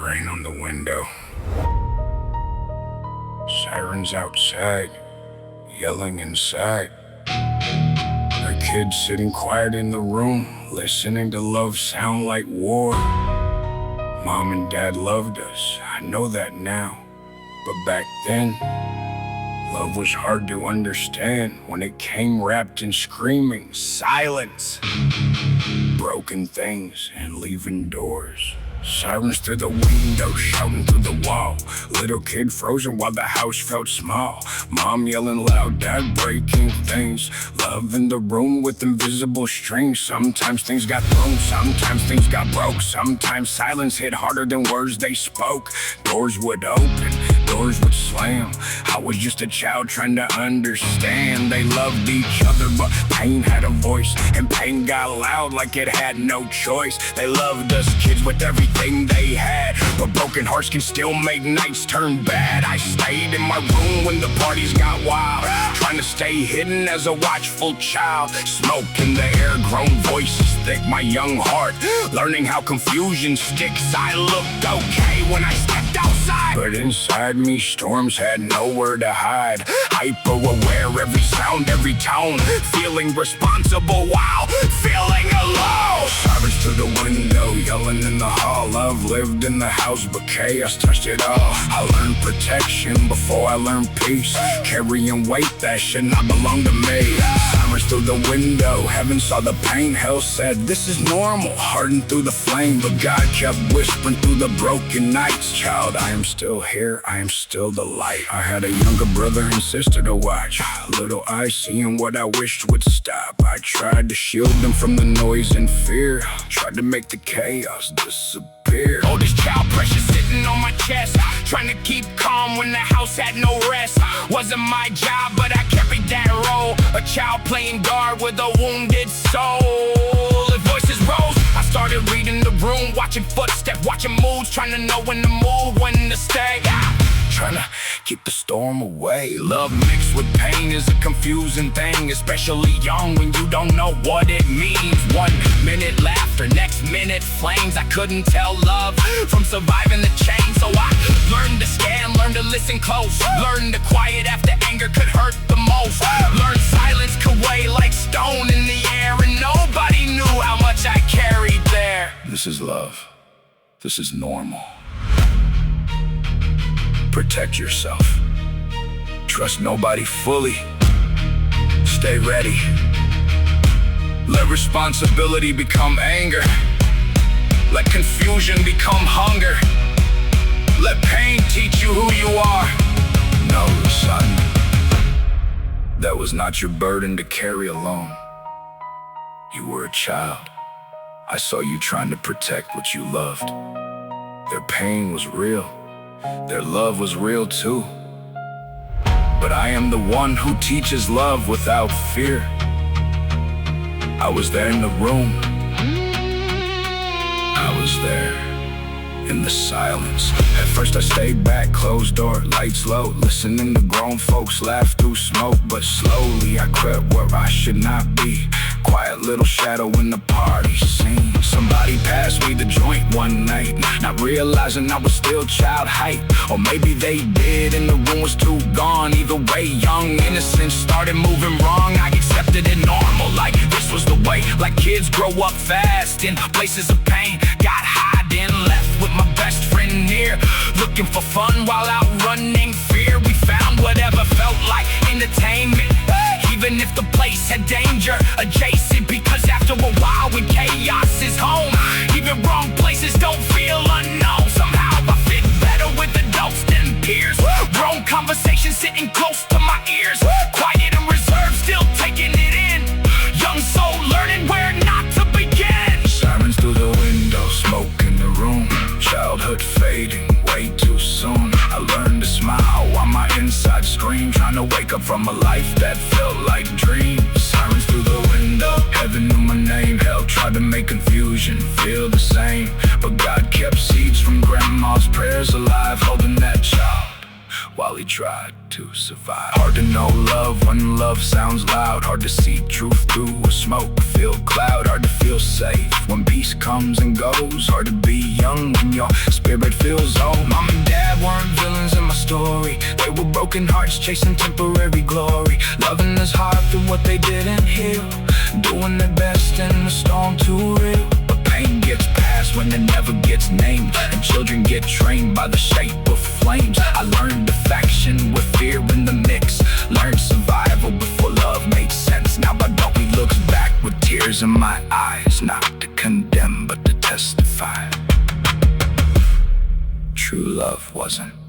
Rain on the window. Sirens outside, yelling inside. A kid sitting quiet in the room, listening to love sound like war. Mom and Dad loved us, I know that now. But back then, love was hard to understand when it came wrapped in screaming, silence, broken things, and leaving doors. Sirens through the window, shouting through the wall. Little kid frozen while the house felt small. Mom yelling loud, Dad breaking things. Love in the room with invisible strings. Sometimes things got thrown, sometimes things got broke. Sometimes silence hit harder than words they spoke. Doors would open, doors would slam. I was just a child trying to understand. They loved each other, but pain had a voice, and pain got loud like it had no choice. They loved us kids with everything they had, but broken hearts can still make nights turn bad. I stayed in my room when the parties got wild, trying to stay hidden as a watchful child. Smoke in the air, grown voices thick, my young heart learning how confusion sticks. I looked okay when I stepped outside, but inside me storms had nowhere to hide. Hyper aware, every sound, every tone, feeling responsible while feeling alone. Sirens through the window, yelling in the hall. Love lived in the house, but chaos touched it all. I learned protection before I learned peace, carrying weight that should not belong to me. Sirens through the window, heaven saw the pain. Hell said this is normal, hardened through the flame, but God kept whispering through the broken nights. Child, I am still here, I am still the light. I had a younger brother and sister to watch, little eyes seeing what I wished would stop. I tried to shield them from the noise and fear, tried to make the chaos disappear. Oldest child pressure sitting on my chest, trying to keep calm when the house had no rest. Wasn't my job, but I carried that role, a child playing guard with a wounded soul. If voices rose, I started reading the room, watching footsteps, watching moods, trying to know when to move, when to stay. Trying to keep the storm away. Love mixed with pain is a confusing thing, especially young when you don't know what it means. 1 minute laughter, next minute flames. I couldn't tell love from surviving the chain, so I learned to scan, learned to listen close, learned to quiet after anger could hurt the most. Learned silence could weigh like stone in the air, and nobody knew how much I carried there. This is love. This is normal. Protect yourself. Trust nobody fully. Stay ready. Let responsibility become anger. Let confusion become hunger. Let pain teach you who you are. No, son, that was not your burden to carry alone. You were a child. I saw you trying to protect what you loved. Their pain was real. Their love was real too. But I am the one who teaches love without fear. I was there in the room. I was there in the silence. At first I stayed back, closed door, lights low, listening to grown folks laugh through smoke. But slowly I crept where I should not be, quiet little shadow in the party scene. Somebody passed me the joint one night, not realizing I was still child height. Or maybe they did and the room was too gone. Either way, young innocence started moving wrong. I accepted it normal, like this was the way. Like kids grow up fast in places of pain. Got high, then left with my best friend near, looking for fun while outrunning fear. We found whatever felt like entertainment, even if the place had danger adjacent. Because after a while when chaos is home, even wrong places don't feel unknown. Somehow I fit better with adults than peers. Grown conversations sitting close to my ears. Quiet and reserved, still taking it in. Young soul learning where not to begin. Sirens through the window, smoke in the room. Childhood fading way too soon. I learned to smile while my inside screamed, trying to wake up from a life that felt like dreams. Sirens through the window, heaven knew my name. Hell tried to make confusion feel the same, but God kept seeds from grandma's prayers alive, holding that child while he tried to survive. Hard to know love when love sounds loud. Hard to see truth through a smoke-filled cloud. Hard to feel safe when peace comes and goes. Hard to be young when your spirit feels old. Mom and dad weren't villains in my story. They were broken hearts chasing temporary glory, loving us hard through what they didn't heal, doing their best in the storm too real. But pain gets passed when it never gets named, and children get trained by the shape of flames. I learned affection with fear in the mix, learned survival before love made sense. Now my doggy looks back with tears in my eyes, not to condemn but to testify. True love wasn't